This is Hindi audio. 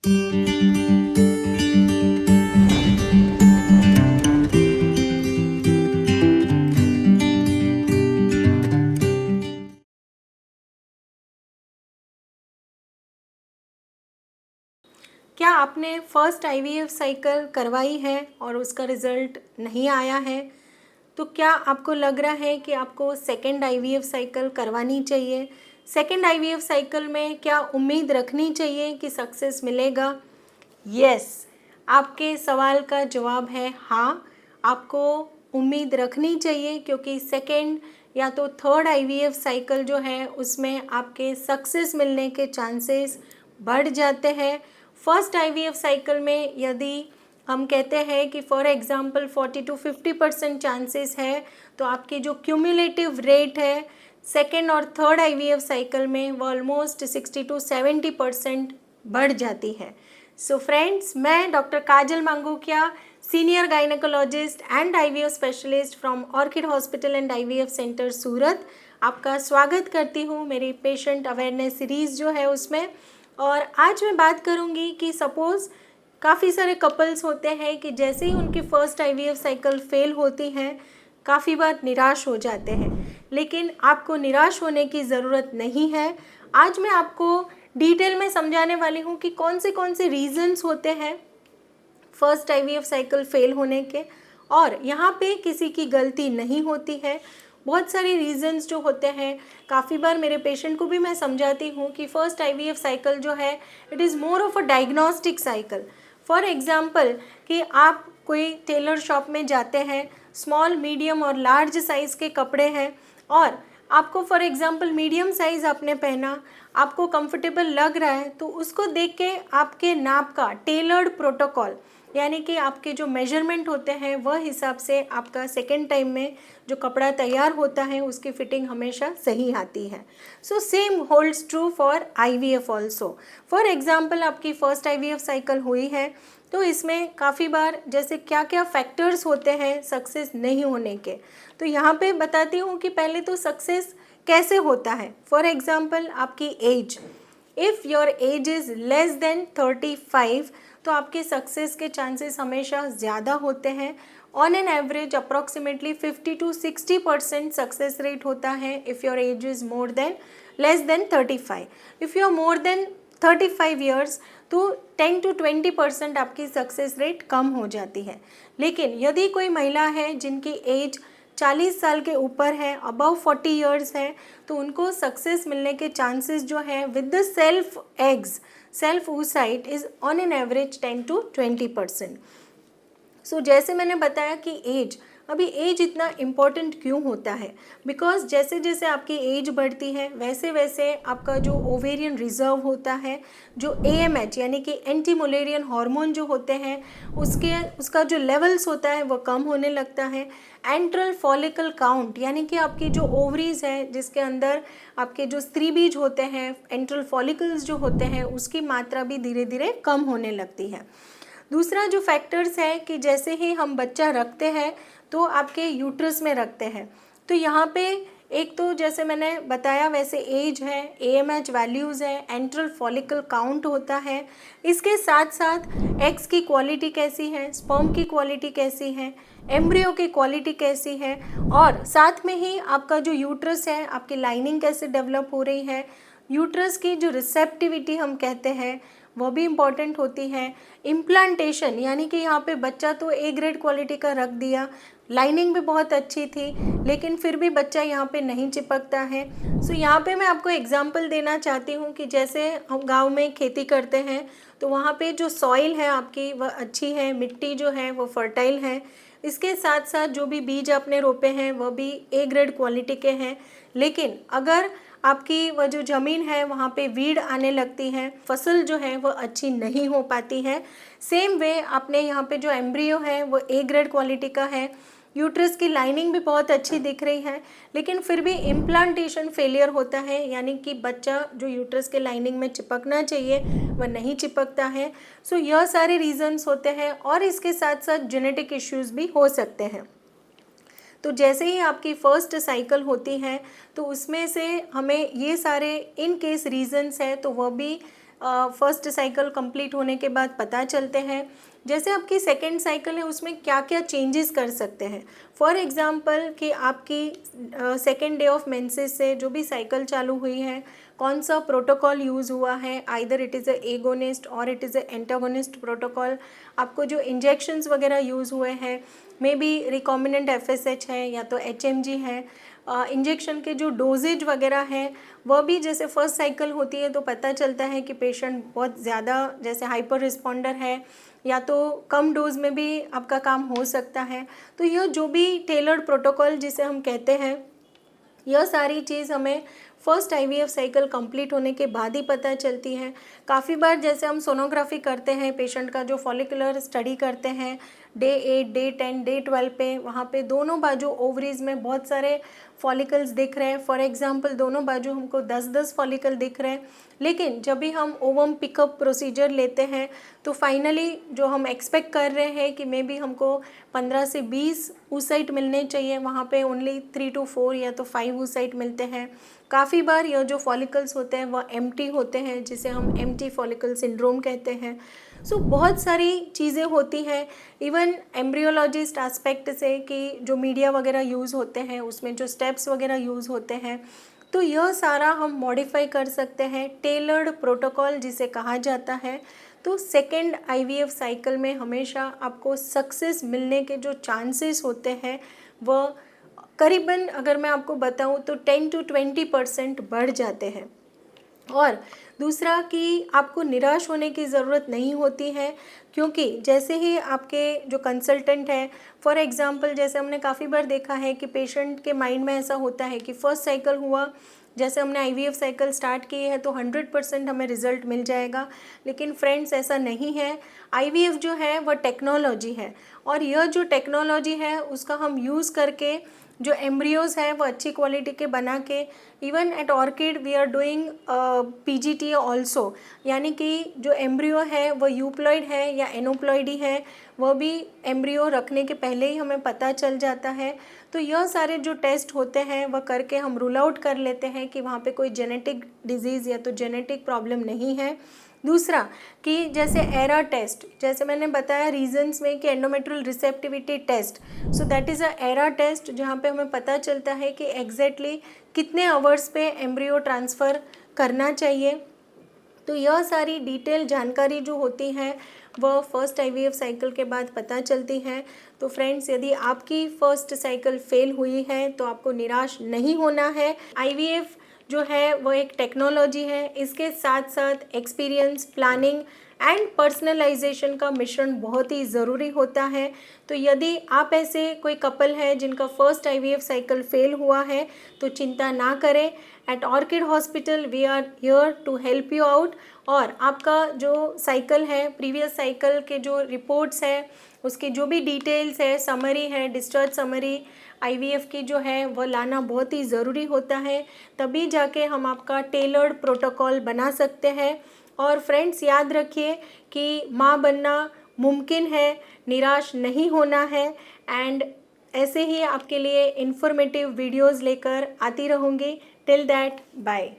क्या आपने फर्स्ट आईवीएफ साइकिल करवाई है और उसका रिज़ल्ट नहीं आया है? तो क्या आपको लग रहा है कि आपको सेकेंड आईवीएफ साइकिल करवानी चाहिए? सेकेंड आईवीएफ साइकिल में क्या उम्मीद रखनी चाहिए कि सक्सेस मिलेगा? यस, आपके सवाल का जवाब है हाँ, आपको उम्मीद रखनी चाहिए, क्योंकि सेकेंड या तो थर्ड आईवीएफ साइकिल जो है उसमें आपके सक्सेस मिलने के चांसेस बढ़ जाते हैं। फर्स्ट आईवीएफ साइकिल में यदि हम कहते हैं कि फॉर एग्जांपल 40 to 50% चांसेस है, तो आपकी जो क्यूमुलेटिव रेट है सेकेंड और थर्ड आईवीएफ साइकिल में वो ऑलमोस्ट 60 to 70% बढ़ जाती है। सो फ्रेंड्स, मैं doctor Kajal Mangukiya, senior gynaecologist and IVF specialist from Orchid hospital and IVF centre Surat, आपका स्वागत करती हूँ मेरी पेशेंट अवेयरनेस सीरीज़ जो है उसमें। और आज मैं बात करूँगी कि सपोज़ काफ़ी सारे कपल्स होते हैं कि जैसे ही उनकी फ़र्स्ट आईवीएफ साइकिल फेल होती हैं, काफ़ी बार निराश हो जाते हैं, लेकिन आपको निराश होने की ज़रूरत नहीं है। आज मैं आपको डिटेल में समझाने वाली हूँ कि कौन से रीज़न्स होते हैं फर्स्ट आईवीएफ साइकिल फेल होने के, और यहाँ पे किसी की गलती नहीं होती है। बहुत सारे रीज़न्स जो होते हैं, काफ़ी बार मेरे पेशेंट को भी मैं समझाती हूँ कि फ़र्स्ट आईवीएफ साइकिल जो है it is more of a diagnostic cycle. For example कि आप कोई टेलर शॉप में जाते हैं, स्मॉल, मीडियम और लार्ज साइज़ के कपड़े हैं, और आपको फॉर एग्ज़ाम्पल मीडियम साइज़ आपने पहना, आपको कंफर्टेबल लग रहा है, तो उसको देख के आपके नाप का टेलर्ड प्रोटोकॉल, यानी कि आपके जो मेजरमेंट होते हैं वह हिसाब से आपका सेकेंड टाइम में जो कपड़ा तैयार होता है उसकी फिटिंग हमेशा सही आती है। So same holds true for IVF also. For example आपकी फ़र्स्ट आईवीएफ साइकिल हुई है, तो इसमें काफ़ी बार जैसे क्या क्या फैक्टर्स होते हैं सक्सेस नहीं होने के, तो यहाँ पे बताती हूँ कि पहले तो सक्सेस कैसे होता है। फॉर एग्ज़ाम्पल आपकी age, if your age is less than 35, तो आपके सक्सेस के चांसेस हमेशा ज़्यादा होते हैं। On an average approximately 50 to 60% success rate होता है if your age is more than less than 35। If you are more than 35 years तो 10 to 20% आपकी सक्सेस रेट कम हो जाती है। लेकिन यदि कोई महिला है जिनकी एज 40 साल के ऊपर है, अबव 40 ईयर्स है, तो उनको सक्सेस मिलने के चांसेस जो है with the self eggs, self oocyte is on an average 10 to 20%। सो जैसे मैंने बताया कि एज, अभी एज इतना इम्पॉर्टेंट क्यों होता है, बिकॉज जैसे जैसे आपकी एज बढ़ती है वैसे वैसे आपका जो ओवेरियन रिजर्व होता है, जो AMH यानी कि एंटी मुलेरियन हार्मोन जो होते हैं उसका जो लेवल्स होता है वो कम होने लगता है। एंट्रल फॉलिकल काउंट यानी कि आपकी जो ओवरीज है जिसके अंदर आपके जो स्त्री बीज होते हैं, एंट्रल फॉलिकल्स जो होते हैं, उसकी मात्रा भी धीरे धीरे कम होने लगती है। दूसरा जो फैक्टर्स है कि जैसे ही हम बच्चा रखते हैं तो आपके यूट्रस में रखते हैं, तो यहाँ पे एक तो जैसे मैंने बताया वैसे एज है, AMH वैल्यूज़ है, एंट्रल फॉलिकल काउंट होता है, इसके साथ साथ एग्स की क्वालिटी कैसी है, स्पर्म की क्वालिटी कैसी है, एम्ब्रियो की क्वालिटी कैसी है, और साथ में ही आपका जो यूट्रस है आपकी लाइनिंग कैसे डेवलप हो रही है, यूट्रस की जो रिसेप्टिविटी हम कहते हैं वो भी इम्पॉर्टेंट होती है। इम्प्लांटेशन यानी कि यहाँ पे बच्चा तो A ग्रेड क्वालिटी का रख दिया, लाइनिंग भी बहुत अच्छी थी, लेकिन फिर भी बच्चा यहाँ पे नहीं चिपकता है। सो यहाँ पे मैं आपको एग्जांपल देना चाहती हूँ कि जैसे हम गांव में खेती करते हैं तो वहाँ पे जो सॉइल है आपकी वह अच्छी है, मिट्टी जो है वो फर्टाइल है, इसके साथ साथ जो भी बीज आपने रोपे हैं वह भी A ग्रेड क्वालिटी के हैं। लेकिन अगर आपकी वह जो ज़मीन है वहाँ पे वीड आने लगती है, फसल जो है वो अच्छी नहीं हो पाती है। सेम वे आपने यहाँ पे जो एम्ब्रियो है वो A ग्रेड क्वालिटी का है, यूट्रस की लाइनिंग भी बहुत अच्छी दिख रही है, लेकिन फिर भी इम्प्लांटेशन फेलियर होता है, यानी कि बच्चा जो यूट्रस के लाइनिंग में चिपकना चाहिए वह नहीं चिपकता है। सो यह सारे रीजंस होते हैं, और इसके साथ साथ जेनेटिक इश्यूज़ भी हो सकते हैं। तो जैसे ही आपकी फ़र्स्ट साइकिल होती है तो उसमें से हमें ये सारे इन केस रीजंस है तो वह भी फर्स्ट साइकिल कंप्लीट होने के बाद पता चलते हैं। जैसे आपकी सेकेंड साइकिल है उसमें क्या क्या चेंजेस कर सकते हैं। फॉर एग्ज़ाम्पल कि आपकी सेकेंड डे ऑफ मेंसेस से जो भी साइकिल चालू हुई है, कौन सा प्रोटोकॉल यूज़ हुआ है, either it is a agonist और it is a antagonist protocol. आपको जो इंजेक्शंस वगैरह यूज़ हुए हैं, मे बी रिकॉम्बिनेंट FSH है या तो HMG है। इंजेक्शन के जो डोजेज वगैरह हैं वह भी जैसे फर्स्ट साइकिल होती है तो पता चलता है कि पेशेंट बहुत ज़्यादा जैसे हाइपर रिस्पॉन्डर है या तो कम डोज में भी आपका काम हो सकता है। तो यह जो भी टेलर्ड प्रोटोकॉल जिसे हम कहते हैं, यह सारी चीज़ हमें फर्स्ट IVF साइकिल कंप्लीट होने के बाद ही पता चलती है। काफ़ी बार जैसे हम सोनोग्राफी करते हैं, पेशेंट का जो फॉलिकुलर स्टडी करते हैं डे 8, डे 10, डे 12 पे, वहाँ पे दोनों बाजू ओवरीज में बहुत सारे फॉलिकल्स दिख रहे हैं। फॉर एग्जांपल दोनों बाजू हमको 10-10 फॉलिकल दिख रहे हैं, लेकिन जब भी हम ओवम पिकअप प्रोसीजर लेते हैं तो फाइनली जो हम एक्सपेक्ट कर रहे हैं कि मे बी हमको 15 से 20 oocyte मिलने चाहिए, वहाँ पे ओनली 3 to 4 या तो 5 oocyte मिलते हैं। काफ़ी बार यह जो फॉलिकल्स होते हैं वह एम्प्टी होते हैं, जिसे हम एम्प्टी फॉलिकल सिंड्रोम कहते हैं। सो बहुत सारी चीज़ें होती हैं, इवन एम्ब्रियोलॉजिस्ट एस्पेक्ट से कि जो मीडिया वगैरह यूज़ होते हैं उसमें जो स्टेप्स वगैरह यूज़ होते हैं, तो यह सारा हम मॉडिफाई कर सकते हैं टेलर्ड प्रोटोकॉल जिसे कहा जाता है। तो सेकेंड IVF साइकिल में हमेशा आपको सक्सेस मिलने के जो चांसेस होते हैं वह करीबन, अगर मैं आपको बताऊं तो 10 to 20% बढ़ जाते हैं। और दूसरा कि आपको निराश होने की ज़रूरत नहीं होती है, क्योंकि जैसे ही आपके जो कंसल्टेंट है, फॉर एग्ज़ाम्पल जैसे हमने काफ़ी बार देखा है कि पेशेंट के माइंड में ऐसा होता है कि फर्स्ट साइकिल हुआ, जैसे हमने IVF साइकिल स्टार्ट की है तो 100% हमें रिज़ल्ट मिल जाएगा। लेकिन फ्रेंड्स ऐसा नहीं है। IVF जो है वह टेक्नोलॉजी है, और यह जो टेक्नोलॉजी है उसका हम यूज़ करके जो एम्ब्रियोज़ हैं वो अच्छी क्वालिटी के बना के, even at Orchid we are doing PGT also, यानी कि जो एम्ब्रियो है वह यूप्लॉइड है या एनोप्लॉइडी है, वह भी एम्ब्रियो रखने के पहले ही हमें पता चल जाता है। तो यह सारे जो टेस्ट होते हैं वह करके हम रूल आउट कर लेते हैं कि वहाँ पे कोई जेनेटिक डिजीज़ या तो जेनेटिक प्रॉब्लम नहीं है। दूसरा कि जैसे एरा टेस्ट, जैसे मैंने बताया रीजन्स में कि endometrial receptivity test, so that is a era test जहाँ पे हमें पता चलता है कि एग्जैक्टली कितने आवर्स पे एम्ब्रियो ट्रांसफ़र करना चाहिए। तो यह सारी डिटेल जानकारी जो होती है वह फर्स्ट IVF साइकिल के बाद पता चलती है। तो फ्रेंड्स, यदि आपकी फर्स्ट साइकिल फेल हुई है तो आपको निराश नहीं होना है। IVF जो है वो एक टेक्नोलॉजी है, इसके साथ साथ एक्सपीरियंस, प्लानिंग एंड पर्सनलाइजेशन का मिश्रण बहुत ही ज़रूरी होता है। तो यदि आप ऐसे कोई कपल है जिनका फर्स्ट IVF साइकिल फेल हुआ है तो चिंता ना करें। At Orchid hospital we are here to help you out. और आपका जो साइकिल है, प्रीवियस साइकिल के जो रिपोर्ट्स है, उसकी जो भी डिटेल्स है, समरी है, डिस्चार्ज समरी IVF की जो है वह लाना बहुत ही ज़रूरी होता है, तभी जाके हम आपका टेलर्ड प्रोटोकॉल बना सकते हैं। और फ्रेंड्स, याद रखिए कि माँ बनना मुमकिन है, निराश नहीं होना है। एंड ऐसे ही आपके लिए इन्फॉर्मेटिव वीडियोज़ लेकर आती रहूँगी। Till that, bye.